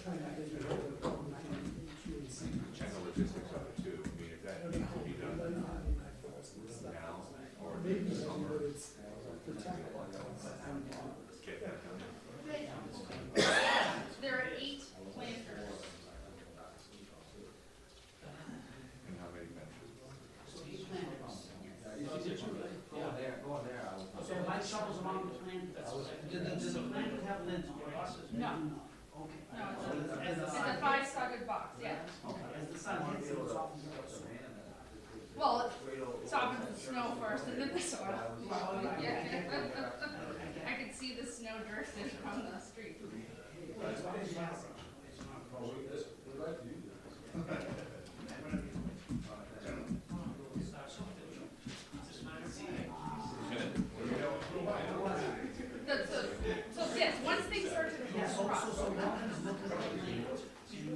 Check the logistics of it too. I mean, if that needs to be done now or maybe summer, get that done. There are 8 planters. And how many benches? So light shovels around the plant, does the plant have lids on it? No. Okay. No, it's a 5-socket box, yeah. Okay, as the sun hits it, it's off. Well, it softens the snow first and then the soil. Yeah. I can see the snow drifting from the street. So yes, once things start to hit the rock.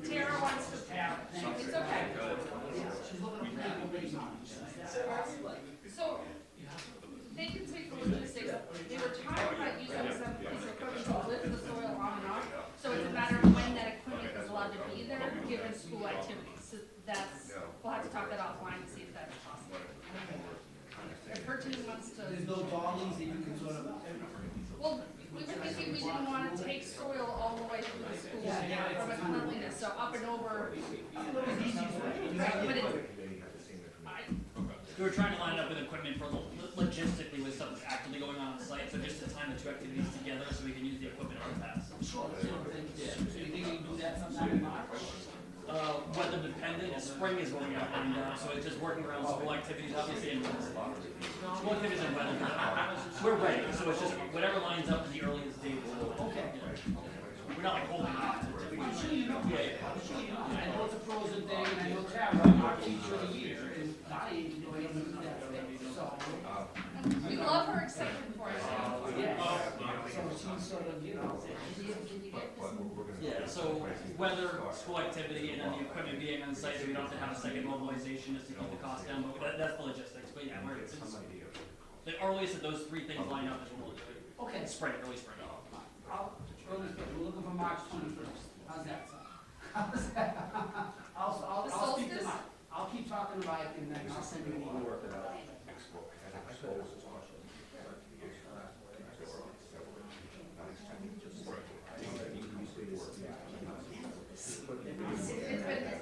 Tara wants to, it's okay. So, they can take the logistics, they were talking about using some piece of equipment to lift the soil on and off, so it's a matter of when that equipment is allowed to be there, given school activities. So that's, we'll have to talk that offline to see if that's possible. If her team wants to. There's no dollies that you can sort of. Well, we were thinking we didn't want to take soil all the way through the school from a cleanliness, so up and over. But We were trying to line up with equipment for logistically with stuff that's actively going on site, so just to time the two activities together so we can use the equipment on pass. Sure. So you think you can do that sometime in March? Weather dependent, spring is going out and so it's just working around school activities, obviously, and school activities and weather. We're ready, so it's just whatever lines up in the earliest date. Okay. We're not like holding on to it. I'm sure you know. Yeah. I know it's a frozen day, and I know Tara, our teacher of the year, and I ain't doing anything to that thing, so. we love her excitement for it. Yeah. So she's sort of, you know. Yeah, so weather, school activity, and then the equipment being on site, so we don't have to have a second mobilization just to keep the cost down, but that's the logistics, but yeah, it's the earliest that those 3 things line up is when we'll do it. Okay. Spring, early spring. We're looking for March 21st. How's that sound? How's that? I'll speak to Mike. I'll keep talking to Mike and then I'll send you an email. It's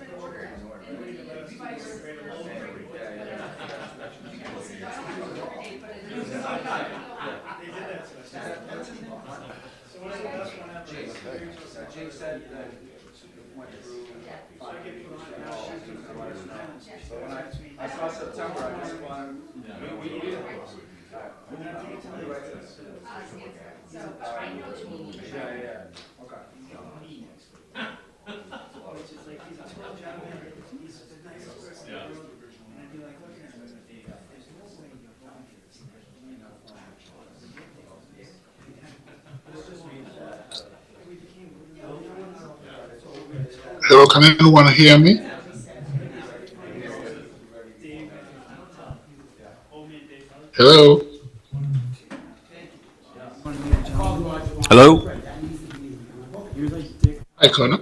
been ordered. So what is the best one ever? Jake said that went through 5 years. So when I saw September, I just wanted, we need it. So I know that we need. Yeah, okay. Which is like, he's a 12-job man. He's the nicest person in the world. And I'd be like, look at him. There's no way you're going to this. You know, this just means that we became. Hello, can anyone hear me? Hello? Hello? Hi, Connor.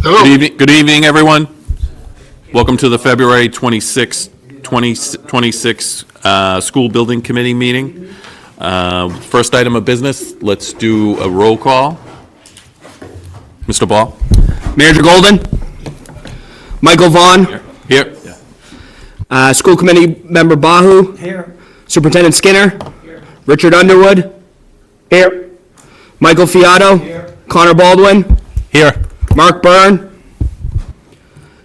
Hello? Good evening, everyone. Welcome to the February 26, 2026 School Building Committee meeting. First item of business, let's do a roll call. Mr. Ball? Manager Golden? Michael Vaughn? Here. School Committee Member Bahu? Here. Superintendent Skinner? Here. Richard Underwood? Here. Michael Fiato? Here. Connor Baldwin? Here. Mark Byrne?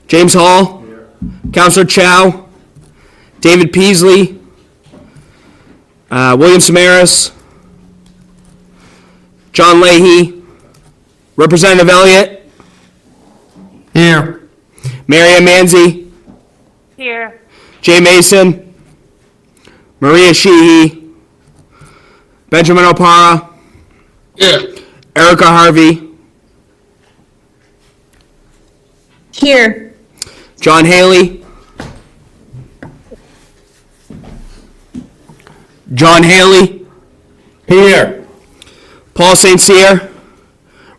James Hall? Here. Counselor Chow? David Peasley? William Samaras? John Leahy? Representative Elliott? Here. Mary Ann Manzi? Here. Jay Mason? Maria Sheehy, Benjamin Opara, Yeah. Erica Harvey, Here. John Haley, John Haley, Here. Paul St. Cyr,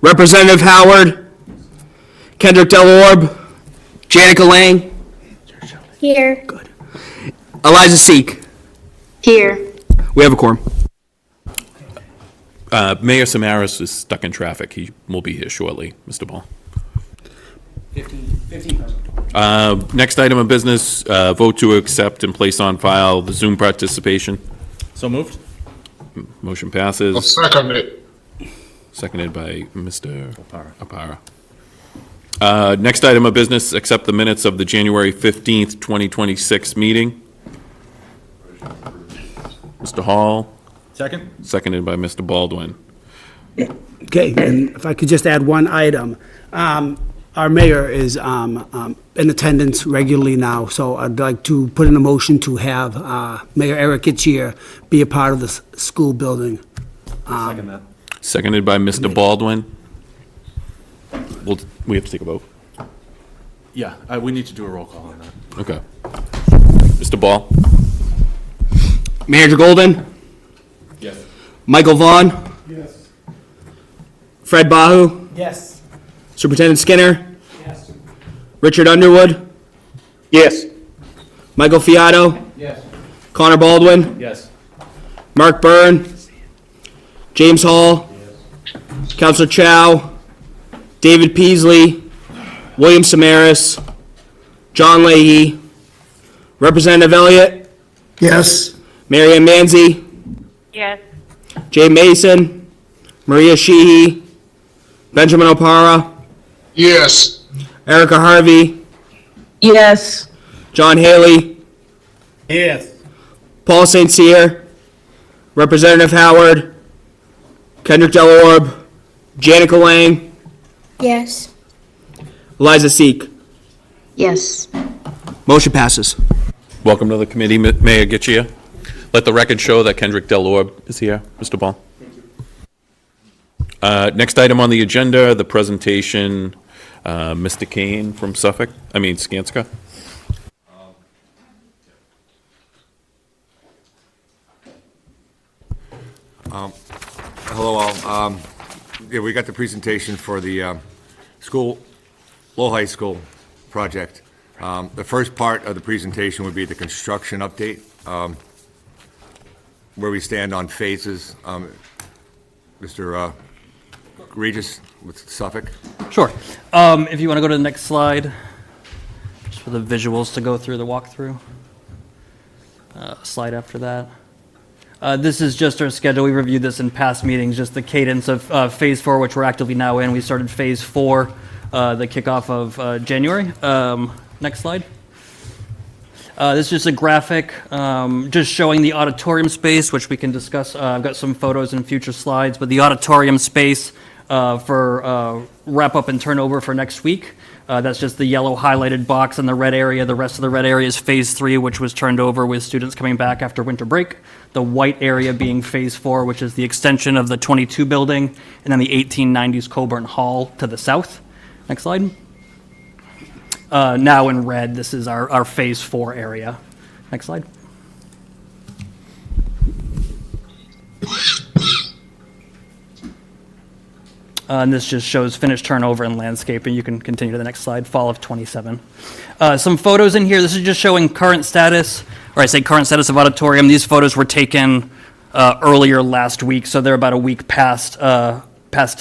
Representative Howard, Kendrick Delorbe, Janica Lang, Here. Eliza Seek. Here. We have a quorum. Mayor Samaras is stuck in traffic. He will be here shortly, Mr. Ball. 15 present. Next item of business, vote to accept and place on file the Zoom participation. So moved? Motion I'll passes, second it. seconded by Mr. Opara. Next item of business, accept the minutes of the January 15th, 2026 meeting. Mr. Hall, Second? seconded by Mr. Baldwin. Okay, and if I could just add one item. Our mayor is in attendance regularly now, so I'd like to put in a motion to have Mayor Eric Getchier be a part of the school building. Second that. Seconded by Mr. Baldwin. We have to take a vote. Yeah, we need to do a roll call on that. Okay. Mr. Ball? Manager Golden, Yes. Michael Vaughn, Yes. Fred Bahu, Yes. Superintendent Skinner, Yes. Richard Underwood, Yes. Michael Fiato, Yes. Connor Baldwin, Yes. Mark Byrne, James Hall, Counselor Chow, David Peasley, William Samaras, John Leahy, Representative Elliott, Yes. Mary Ann Manzi, Yes. Jay Mason, Maria Sheehy, Benjamin Opara, Yes. Erica Harvey, Yes. John Haley, Yes. Paul St. Cyr, Representative Howard, Kendrick Delorbe, Janica Lang, Yes. Eliza Seek. Yes. Motion passes. Welcome to the committee, Mayor Getchia. Let the record show that Kendrick Delorbe is here. Mr. Ball. Next item on the agenda, the presentation, Mr. Kane from Skanska. Hello all. Yeah, we got the presentation for the Lowell High School project. The first part of the presentation would be the construction update, where we stand on phases. Mr. Regis with Suffolk. Sure. If you want to go to the next slide, just for the visuals to go through the walkthrough. Slide after that. This is just our schedule. We reviewed this in past meetings, just the cadence of Phase 4, which we're actively now in. We started Phase 4, the kickoff of January. Next slide. This is just a graphic just showing the auditorium space, which we can discuss. I've got some photos in future slides, but the auditorium space for wrap-up and turnover for next week. That's just the yellow highlighted box in the red area. The rest of the red area is Phase 3, which was turned over with students coming back after winter break. The white area being Phase 4, which is the extension of the 22 building, and then the 1890s Coburn Hall to the south. Next slide. Now in red, this is our Phase 4 area. Next slide. And this just shows finished turnover and landscaping. You can continue to the next slide, fall of 27. Some photos in here. This is just showing current status, or I say current status of auditorium. These photos were taken earlier last week, so they're about a week past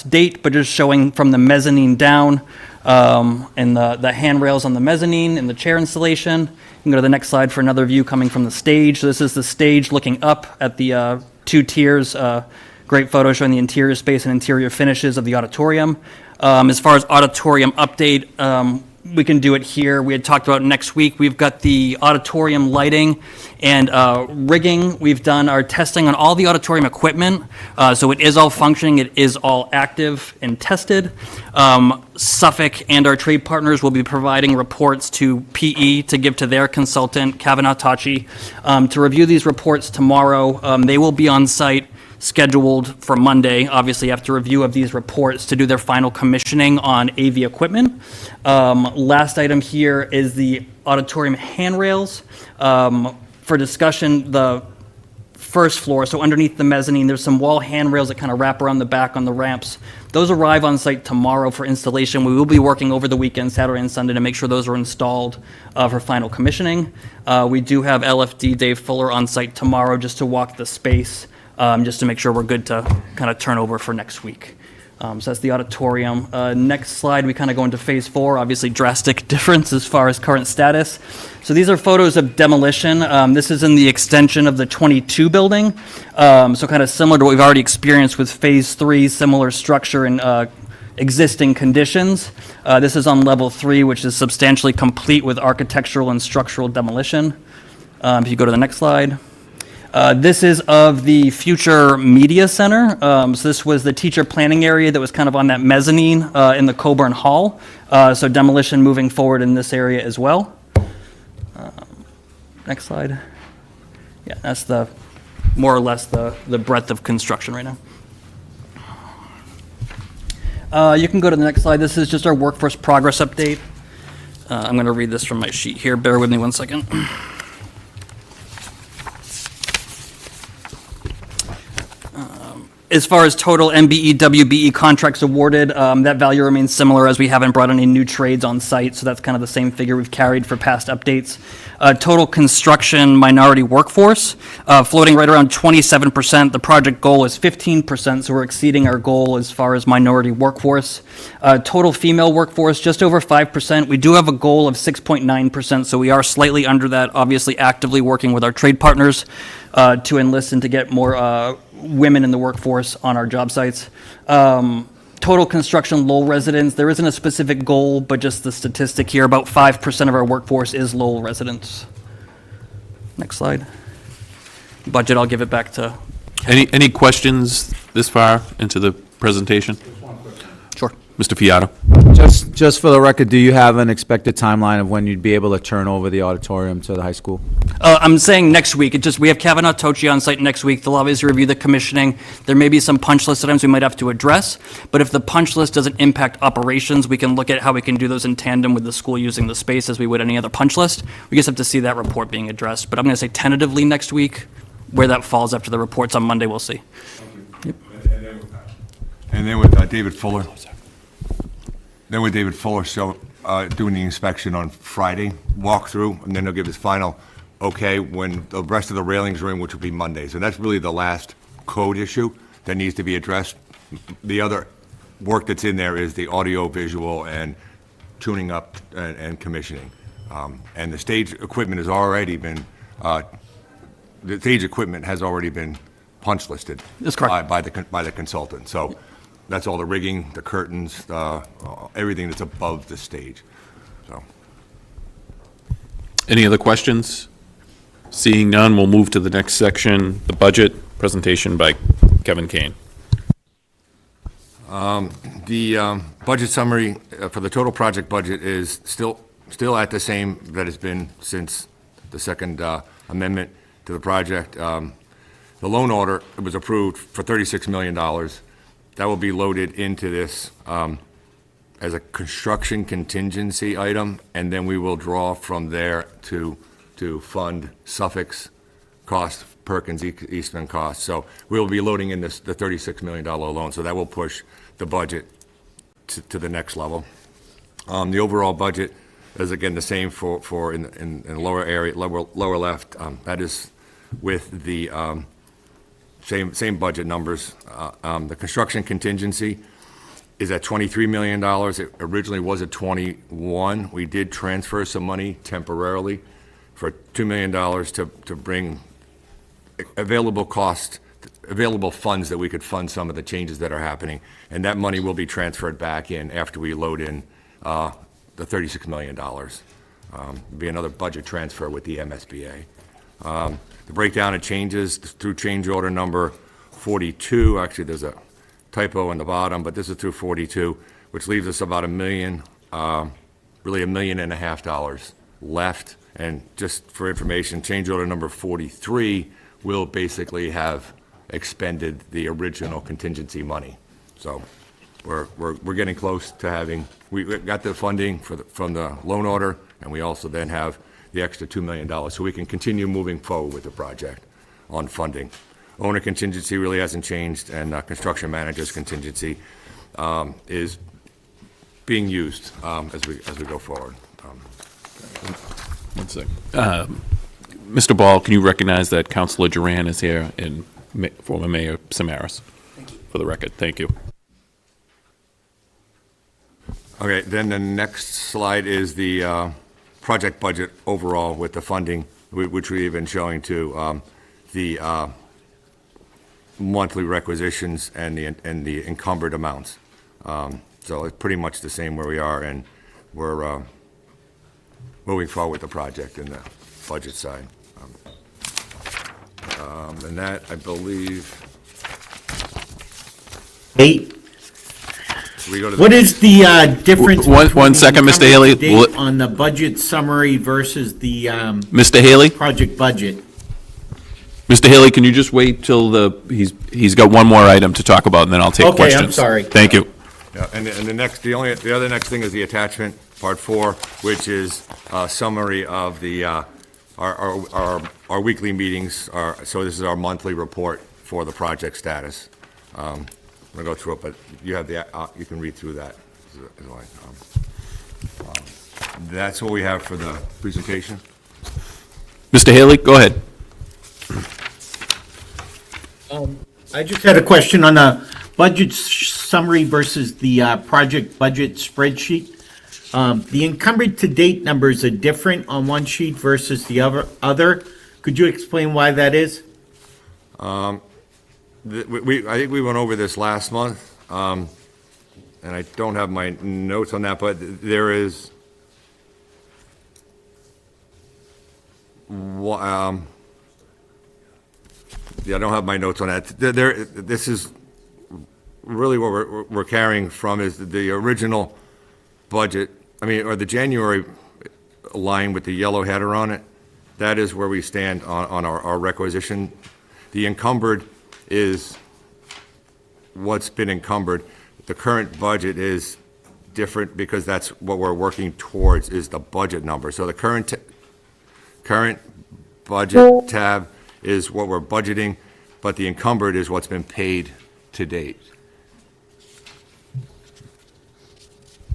date, but just showing from the mezzanine down and the handrails on the mezzanine and the chair installation. You can go to the next slide for another view coming from the stage. So this is the stage looking up at the two tiers. Great photo showing the interior space and interior finishes of the auditorium. As far as auditorium update, we can do it here. We had talked about next week. We've got the auditorium lighting and rigging. We've done our testing on all the auditorium equipment, so it is all functioning. It is all active and tested. Suffolk and our trade partners will be providing reports to PE to give to their consultant, Kavanaugh Tachi, to review these reports tomorrow. They will be on site scheduled for Monday, obviously after review of these reports, to do their final commissioning on AV equipment. Last item here is the auditorium handrails. For discussion, the first floor, so underneath the mezzanine, there's some wall handrails that kind of wrap around the back on the ramps. Those arrive on site tomorrow for installation. We will be working over the weekend, Saturday and Sunday, to make sure those are installed for final commissioning. We do have LFD Dave Fuller on site tomorrow just to walk the space, just to make sure we're good to kind of turn over for next week. So that's the auditorium. Next slide, we kind of go into phase 4, obviously drastic difference as far as current status. So these are photos of demolition. This is in the extension of the 22 building. So kind of similar to what we've already experienced with phase 3, similar structure and existing conditions. This is on level 3, which is substantially complete with architectural and structural demolition. If you go to the next slide. This is of the future media center. So this was the teacher planning area that was kind of on that mezzanine in the Coburn Hall. So demolition moving forward in this area as well. Next slide. Yeah, that's the more or less the breadth of construction right now. You can go to the next slide. This is just our workforce progress update. I'm going to read this from my sheet here. Bear with me one second. As far as total MBE, WBE contracts awarded, that value remains similar as we haven't brought any new trades on site, so that's kind of the same figure we've carried for past updates. Total construction minority workforce, floating right around 27%. The project goal is 15%, so we're exceeding our goal as far as minority workforce. Total female workforce, just over 5%. We do have a goal of 6.9%, so we are slightly under that, obviously actively working with our trade partners to enlist and to get more women in the workforce on our job sites. Total construction Lowell residents, there isn't a specific goal, but just the statistic here, about 5% of our workforce is Lowell residents. Next slide. Budget, I'll give it back to. Any questions this far into the presentation? Sure. Mr. Fiato? Just for the record, do you have an expected timeline of when you'd be able to turn over the auditorium to the high school? I'm saying next week. We have Kavanaugh Tochi on site next week. They'll obviously review the commissioning. There may be some punch list items we might have to address, but if the punch list doesn't impact operations, we can look at how we can do those in tandem with the school using the space as we would any other punch list. We just have to see that report being addressed. But I'm going to say tentatively next week. Where that falls after the reports on Monday, we'll see. And then with David Fuller. Then with David Fuller, doing the inspection on Friday, walkthrough, and then he'll give his final okay when the rest of the railings are in, which will be Monday. So that's really the last code issue that needs to be addressed. The other work that's in there is the audio, visual, and tuning up and commissioning. And the stage equipment has already been, punch listed. That's correct. By the consultant. So that's all the rigging, the curtains, everything that's above the stage. So. Any other questions? Seeing none, we'll move to the next section, the budget presentation by Kevin Kane. The budget summary for the total project budget is still at the same that it's been since the second amendment to the project. The loan order was approved for $36 million. That will be loaded into this as a construction contingency item, and then we will draw from there to fund Suffolk's cost, Perkins Eastman cost. So we'll be loading in the $36 million loan, so that will push the budget to the next level. The overall budget is again the same for in the lower area, lower left. That is with the same budget numbers. The construction contingency is at $23 million. It originally was at 21. We did transfer some money temporarily for $2 million to bring available funds that we could fund some of the changes that are happening. And that money will be transferred back in after we load in the $36 million. Be another budget transfer with the MSBA. The breakdown of changes through change order number 42, actually, there's a typo in the bottom, but this is through 42, which leaves us about $1 million, really $1.5 million left. And just for information, change order number 43 will basically have expended the original contingency money. So we're getting close to having, we got the funding from the loan order, and we also then have the extra $2 million, so we can continue moving forward with the project on funding. Owner contingency really hasn't changed, and construction manager's contingency is being used as we go forward. One sec. Mr. Ball, can you recognize that Councilor Duran is here and former Mayor Samaras? For the record, thank you. Okay, then the next slide is the project budget overall with the funding, which we've been showing to the monthly requisitions and the encumbered amounts. So it's pretty much the same where we are, and we're moving forward with the project in the budget side. And that, I believe, we go to the What is the difference? One second, Mr. Haley. Date on the budget summary versus the Mr. Haley? project budget? Mr. Haley, can you just wait till he's got one more item to talk about, and then I'll take Okay, questions. I'm sorry. Thank you. Yeah, and the other next thing is the attachment, part 4, which is a summary of the our weekly meetings. So this is our monthly report for the project status. I'm gonna go through it, but you have you can read through that. That's what we have for the presentation. Mr. Haley, go ahead. I just had a question on the budget summary versus the project budget spreadsheet. The encumbered to date numbers are different on one sheet versus the other. Could you explain why that is? I think we went over this last month, and I don't have my notes on that, but there is I don't have my notes on that. This is really what we're carrying from is the original budget. I mean, or the January line with the yellow header on it. That is where we stand on our requisition. The encumbered is what's been encumbered. The current budget is different because that's what we're working towards is the budget number. So the current budget tab is what we're budgeting, but the encumbered is what's been paid to date.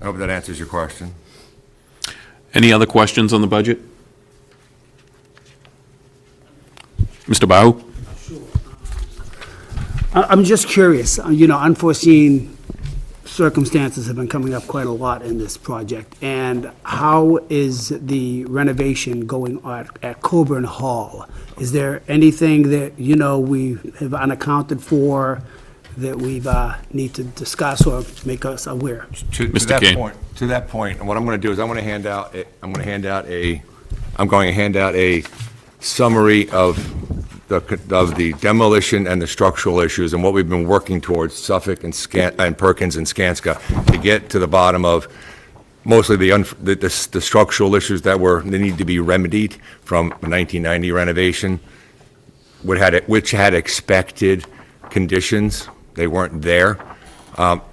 I hope that answers your question. Any other questions on the budget? Mr. Bahu? I'm just curious, unforeseen circumstances have been coming up quite a lot in this project. And how is the renovation going at Coburn Hall? Is there anything that, we have unaccounted for that we need to discuss or make us aware? To Mr. that Kane. point, what I'm going to do is I'm going to hand out a summary of the demolition and the structural issues and what we've been working towards, Suffolk and Perkins and Skanska, to get to the bottom of mostly the structural issues that need to be remedied from the 1990 renovation, which had expected conditions. They weren't there.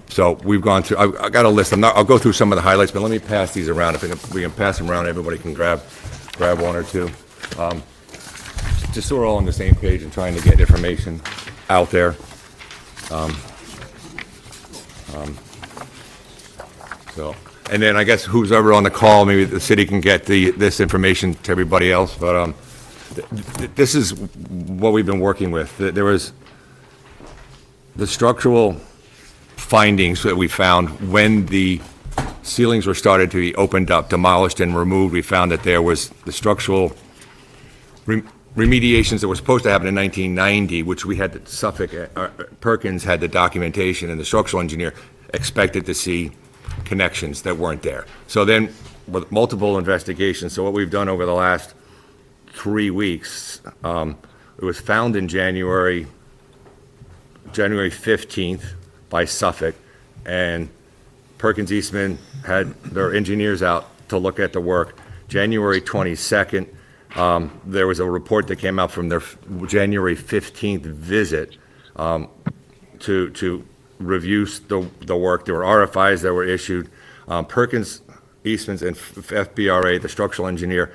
So we've gone through, I got a list. I'll go through some of the highlights, but let me pass these around. If we can pass them around, everybody can grab one or two. Just so we're all on the same page and trying to get information out there. And then I guess who's ever on the call, maybe the city can get this information to everybody else. But this is what we've been working with. There was the structural findings that we found when the ceilings were started to be opened up, demolished, and removed. We found that there was the structural remediations that were supposed to happen in 1990, which we had Perkins had the documentation, and the structural engineer expected to see connections that weren't there. So then, with multiple investigations, so what we've done over the last 3 weeks, it was found in January 15th by Suffolk, and Perkins Eastman had their engineers out to look at the work. January 22nd, there was a report that came out from their January 15th visit to review the work. There were RFIs that were issued. Perkins Eastman's and FBRA, the structural engineer,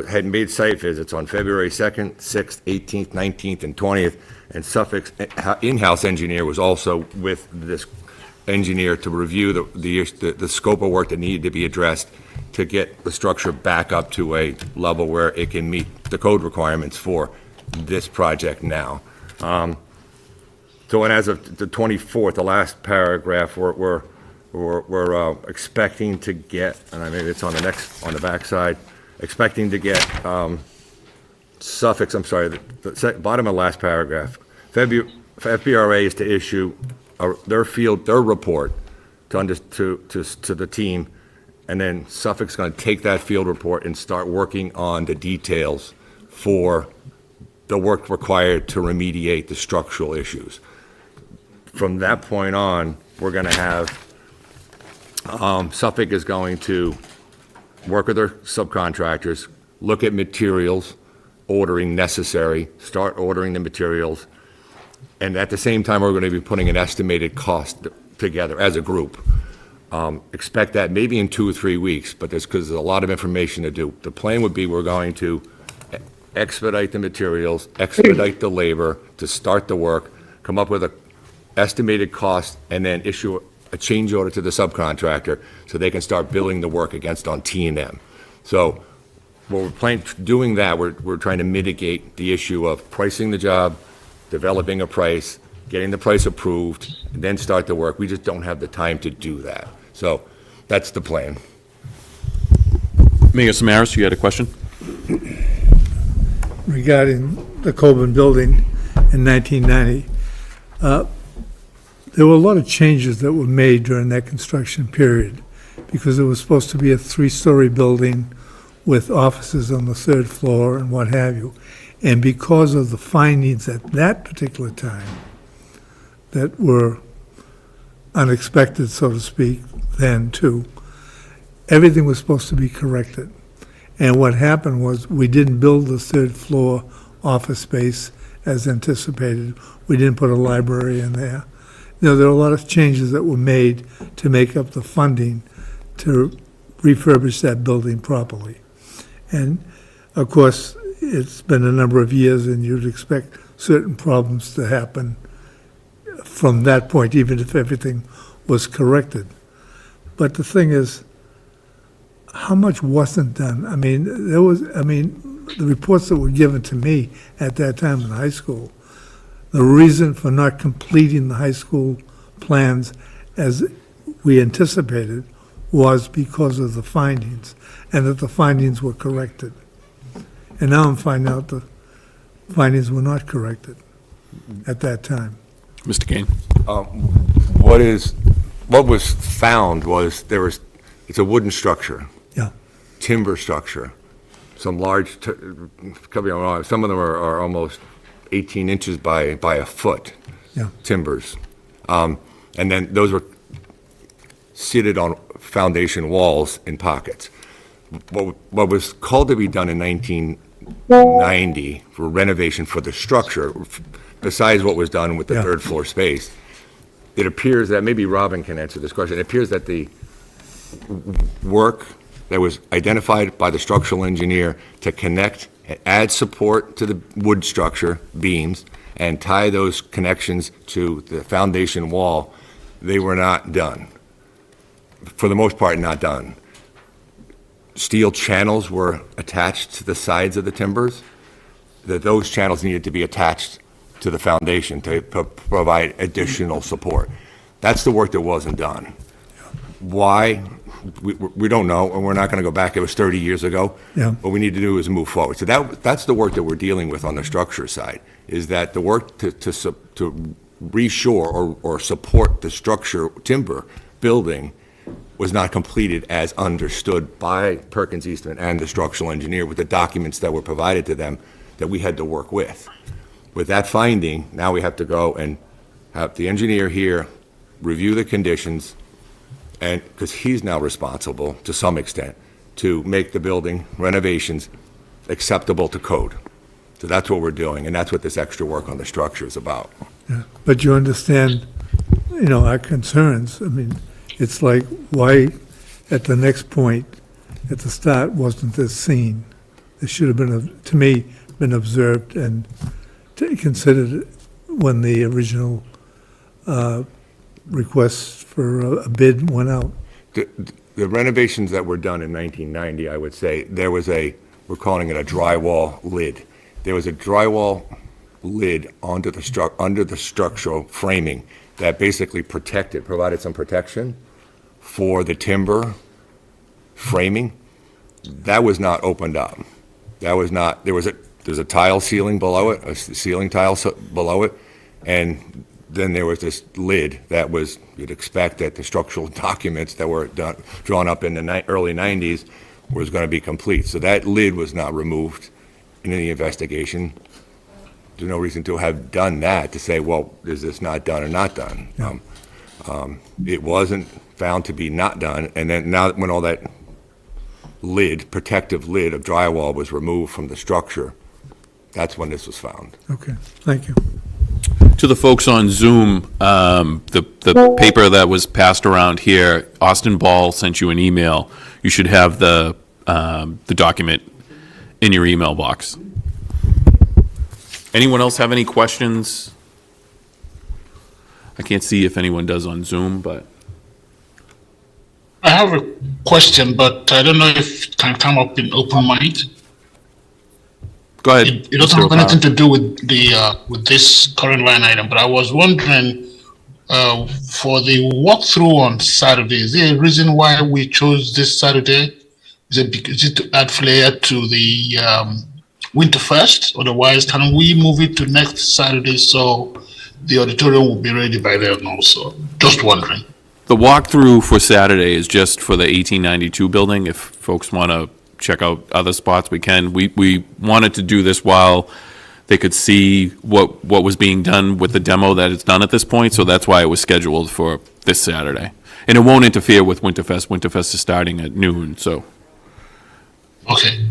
had made site visits on February 2nd, 6th, 18th, 19th, and 20th, and Suffolk's in-house engineer was also with this engineer to review the scope of work that needed to be addressed to get the structure back up to a level where it can meet the code requirements for this project now. So, and as of the 24th, the last paragraph, we're expecting to get, and maybe it's on the back side, expecting to get Suffolk's, I'm sorry, the bottom of the last paragraph. FBRA is to issue their report to the team, and then Suffolk's going to take that field report and start working on the details for the work required to remediate the structural issues. From that point on, we're going to have, Suffolk is going to work with their subcontractors, look at materials, ordering necessary, start ordering the materials, and at the same time, we're going to be putting an estimated cost together as a group. Expect that maybe in 2 or 3 weeks, but because there's a lot of information to do. The plan would be we're going to expedite the materials, expedite the labor to start the work, come up with a estimated cost, and then issue a change order to the subcontractor so they can start billing the work against on T&M. So we're doing that, we're trying to mitigate the issue of pricing the job, developing a price, getting the price approved, and then start the work. We just don't have the time to do that. So that's the plan. Mayor Samaras, you had a question? Regarding the Coburn building in 1990. There were a lot of changes that were made during that construction period because it was supposed to be a 3-story building with offices on the 3rd floor and what have you. And because of the findings at that particular time that were unexpected, so to speak, then too, everything was supposed to be corrected. And what happened was we didn't build the 3rd floor office space as anticipated. We didn't put a library in there. You know, there were a lot of changes that were made to make up the funding to refurbish that building properly. And of course, it's been a number of years and you'd expect certain problems to happen from that point, even if everything was corrected. But the thing is, how much wasn't done? I mean, the reports that were given to me at that time in high school, the reason for not completing the high school plans as we anticipated was because of the findings, and that the findings were corrected. And now I'm finding out the findings were not corrected at that time. Mr. Kane? What was found was it's a wooden structure. Yeah. Timber structure. Some large, could be wrong, some of them are almost 18 inches by a foot. Yeah. Timbers. And then those were seated on foundation walls in pockets. What was called to be done in 1990 for renovation for the structure, besides what was done with the 3rd floor space, it appears that, maybe Robin can answer this question, it appears that the work that was identified by the structural engineer to connect, add support to the wood structure, beams, and tie those connections to the foundation wall, they were not done. For the most part, not done. Steel channels were attached to the sides of the timbers, that those channels needed to be attached to the foundation to provide additional support. That's the work that wasn't done. Why? We don't know, and we're not going to go back. It was 30 years ago. Yeah. What we need to do is move forward. So that's the work that we're dealing with on the structure side, is that the work to reshore or support the structure timber building was not completed as understood by Perkins Eastman and the structural engineer with the documents that were provided to them that we had to work with. With that finding, now we have to go and have the engineer here review the conditions, and, because he's now responsible, to some extent, to make the building renovations acceptable to code. So that's what we're doing, and that's what this extra work on the structure is about. Yeah. But you understand, our concerns. I mean, it's like, why at the next point, at the start, wasn't this seen? It should have been, to me, been observed and considered when the original request for a bid went out. The renovations that were done in 1990, I would say, there was we're calling it a drywall lid. There was a drywall lid under the structural framing that basically provided some protection for the timber framing. That was not opened up. There's a tile ceiling below it, a ceiling tile below it, and then there was this lid that was, you'd expect that the structural documents that were drawn up in the early 90s was going to be complete. So that lid was not removed in any investigation. There's no reason to have done that, to say, well, is this not done or not done? Yeah. It wasn't found to be not done, and then now when all that protective lid of drywall was removed from the structure, that's when this was found. Okay, thank you. To the folks on Zoom, the paper that was passed around here, Austin Ball sent you an email. You should have the document in your email box. Anyone else have any questions? I can't see if anyone does on Zoom, but. I have a question, but I don't know if it can come up in open mic. Go ahead. It doesn't have anything to do with with this current line item, but I was wondering, for the walkthrough on Saturday, is there a reason why we chose this Saturday? Is it to add flair to the Winterfest? Otherwise, can we move it to next Saturday so the auditorium will be ready by then also? Just wondering. The walkthrough for Saturday is just for the 1892 building. If folks want to check out other spots, we can. We wanted to do this while they could see what was being done with the demo that it's done at this point, so that's why it was scheduled for this Saturday. And it won't interfere with Winterfest. Winterfest is starting at noon, so. Okay.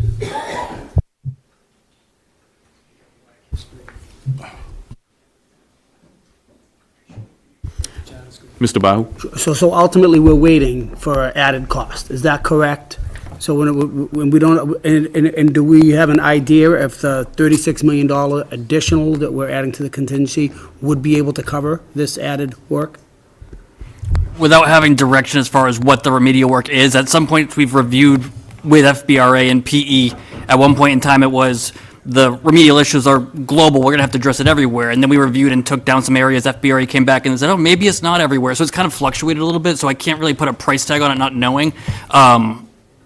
Mr. Bahu? So ultimately, we're waiting for added cost, is that correct? So when we don't, and do we have an idea if the $36 million additional that we're adding to the contingency would be able to cover this added work? Without having direction as far as what the remedial work is, at some point we've reviewed with FBRA and PE. At one point in time, it was the remedial issues are global, we're gonna have to address it everywhere. And then we reviewed and took down some areas, FBRA came back and said, oh, maybe it's not everywhere. So it's kind of fluctuated a little bit, so I can't really put a price tag on it, not knowing.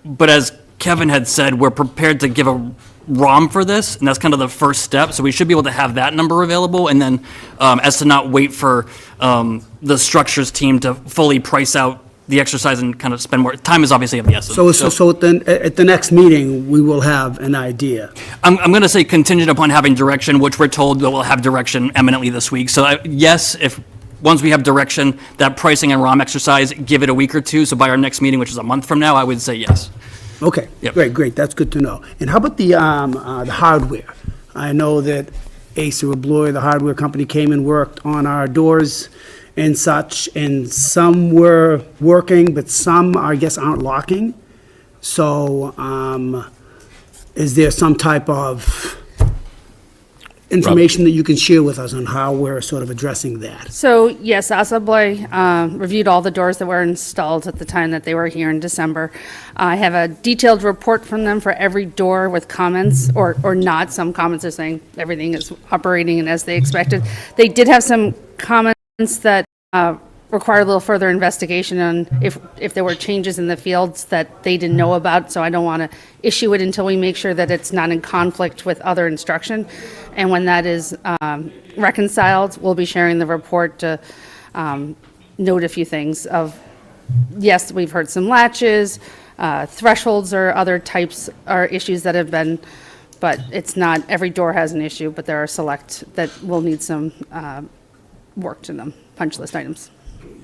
But as Kevin had said, we're prepared to give a ROM for this, and that's kind of the first step. So we should be able to have that number available, and then as to not wait for the structures team to fully price out the exercise and kind of spend more, time is obviously of the essence. So then, at the next meeting, we will have an idea. I'm going to say contingent upon having direction, which we're told that we'll have direction eminently this week. So yes, once we have direction, that pricing and ROM exercise, give it a week or two. So by our next meeting, which is a month from now, I would say yes. Okay, Yep. great, that's good to know. And how about the hardware? I know that Acer Abloy, the hardware company, came and worked on our doors and such, and some were working, but some, I guess, aren't locking. So, is there some type of information that you can share with us on how we're sort of addressing that? So, yes, Asabloy reviewed all the doors that were installed at the time that they were here in December. I have a detailed report from them for every door with comments, or not. Some comments are saying everything is operating and as they expected. They did have some comments that require a little further investigation on if there were changes in the fields that they didn't know about, so I don't want to issue it until we make sure that it's not in conflict with other instruction. And when that is reconciled, we'll be sharing the report to note a few things of yes, we've heard some latches, thresholds or other types are issues that have been, but it's not, every door has an issue, but there are select that will need some work to them, punch list items.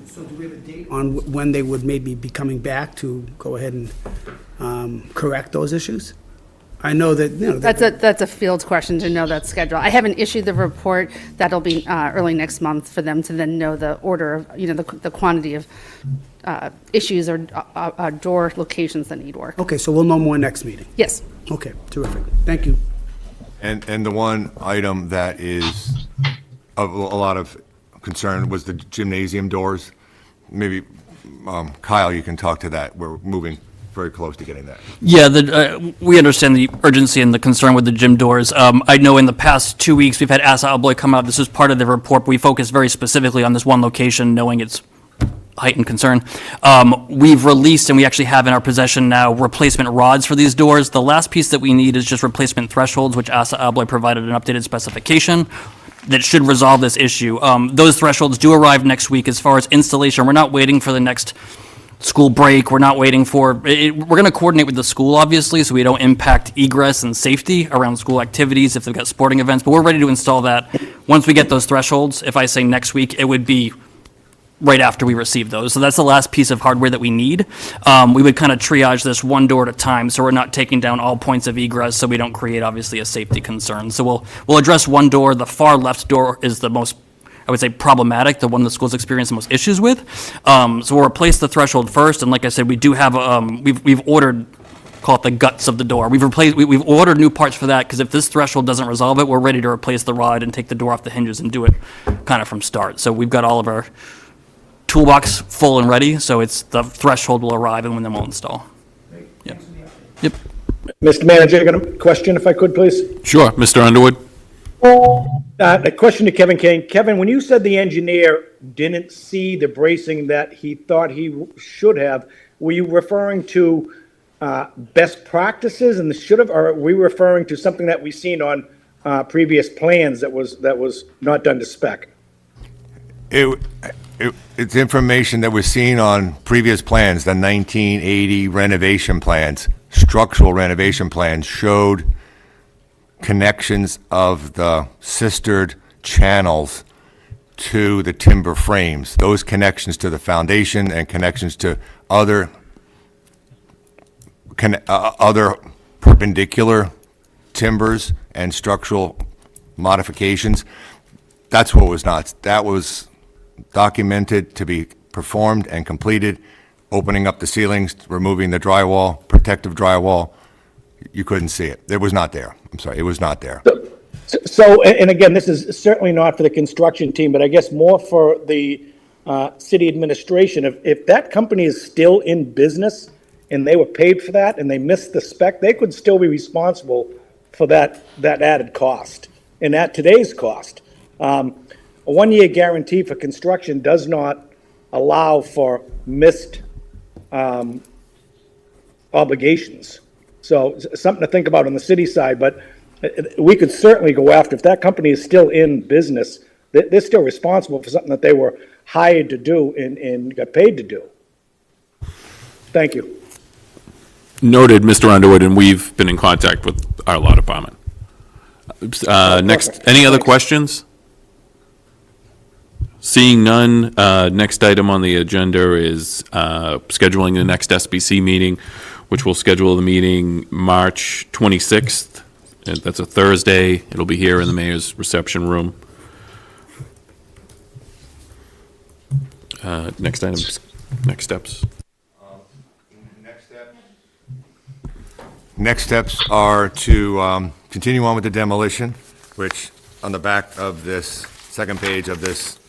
So do we have a date on when they would maybe be coming back to go ahead and correct those issues? I know that, you know. That's a field question to know that schedule. I haven't issued the report. That'll be early next month for them to then know the order of, you know, the quantity of issues or door locations that need work. Okay, so we'll know more next meeting. Yes. Okay, terrific. Thank you. And the one item that is of a lot of concern was the gymnasium doors. Maybe, Kyle, you can talk to that. We're moving very close to getting that. Yeah, we understand the urgency and the concern with the gym doors. I know in the past 2 weeks, we've had Asa Abloy come out. This is part of the report. We focus very specifically on this one location, knowing it's heightened concern. We've released, and we actually have in our possession now, replacement rods for these doors. The last piece that we need is just replacement thresholds, which Asa Abloy provided an updated specification that should resolve this issue. Those thresholds do arrive next week. As far as installation, we're not waiting for the next school break. We're not waiting for it. We're going to coordinate with the school, obviously, so we don't impact egress and safety around school activities if they've got sporting events. But we're ready to install that once we get those thresholds. If I say next week, it would be right after we receive those. So that's the last piece of hardware that we need. We would kind of triage this one door at a time, so we're not taking down all points of egress, so we don't create, obviously, a safety concern. So we'll address one door. The far left door is the most, I would say, problematic, the one the schools experience the most issues with. So we'll replace the threshold first, and like I said, we do have, we've ordered, call it the guts of the door. We've ordered new parts for that, because if this threshold doesn't resolve it, we're ready to replace the rod and take the door off the hinges and do it kind of from start. So we've got all of our toolbox full and ready, so it's, the threshold will arrive and then we'll install. Yep. Yep. Mr. Manager, I got a question, if I could, please. Sure, Mr. Underwood? A question to Kevin Kane. Kevin, when you said the engineer didn't see the bracing that he thought he should have, were you referring to best practices and the should have, or are we referring to something that we've seen on previous plans that was not done to spec? It's information that was seen on previous plans, the 1980 renovation plans, structural renovation plans showed connections of the sistered channels to the timber frames. Those connections to the foundation and connections to other perpendicular timbers and structural modifications. That's what was not. That was documented to be performed and completed, opening up the ceilings, removing the drywall, protective drywall. You couldn't see it. It was not there. I'm sorry, it was not there. So, and again, this is certainly not for the construction team, but I guess more for the city administration. If that company is still in business and they were paid for that and they missed the spec, they could still be responsible for that added cost. And at today's cost, a one-year guarantee for construction does not allow for missed obligations. So something to think about on the city side, but we could certainly go after, if that company is still in business, they're still responsible for something that they were hired to do and got paid to do. Thank you. Noted, Mr. Underwood, and we've been in contact with our law department. Next, any other questions? Seeing none, next item on the agenda is scheduling the next SBC meeting, which will schedule the meeting March 26th. That's a Thursday. It'll be here in the mayor's reception room. Next items, next steps. Next steps are to continue on with the demolition, which on the back of this second page of this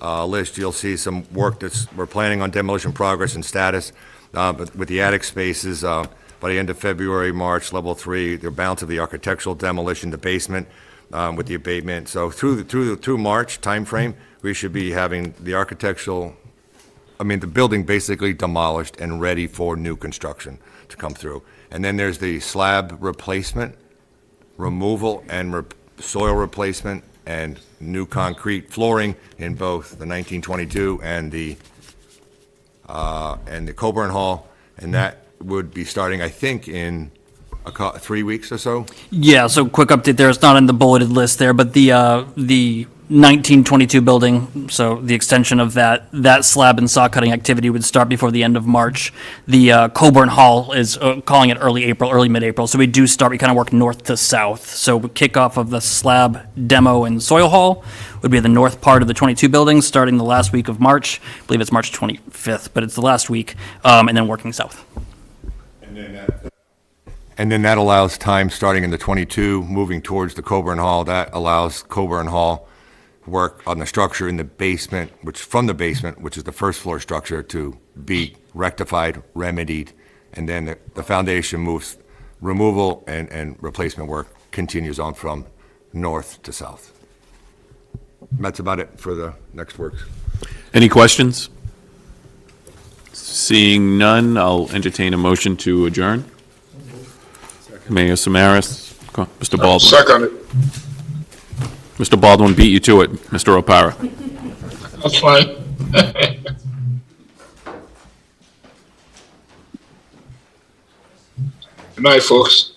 list, you'll see some work we're planning on demolition progress and status. But with the attic spaces, by the end of February, March, level 3, the balance of the architectural demolition, the basement with the abatement. So through March timeframe, we should be having the the building basically demolished and ready for new construction to come through. And then there's the slab replacement, removal and soil replacement, and new concrete flooring in both the 1922 and the and the Coburn Hall, and that would be starting, I think, in 3 weeks or so. Yeah, so quick update there, it's not in the bulleted list there, but the 1922 building, so the extension of that slab and saw cutting activity would start before the end of March. The Coburn Hall is calling it early April, early mid-April, so we kind of work north to south. So kickoff of the slab demo and soil hall would be the north part of the 22 buildings, starting the last week of March. I believe it's March 25th, but it's the last week, and then working south. And then that allows time starting in the 22, moving towards the Coburn Hall. That allows Coburn Hall work on the structure in the basement, from the basement, which is the first floor structure, to be rectified, remedied, and then the foundation moves, removal and replacement work continues on from north to south. That's about it for the next works. Any questions? Seeing none, I'll entertain a motion to adjourn. Mayor Samaras, Mr. Baldwin. Second it. Mr. Baldwin beat you to it, Mr. O'Para. That's fine. Good night, folks.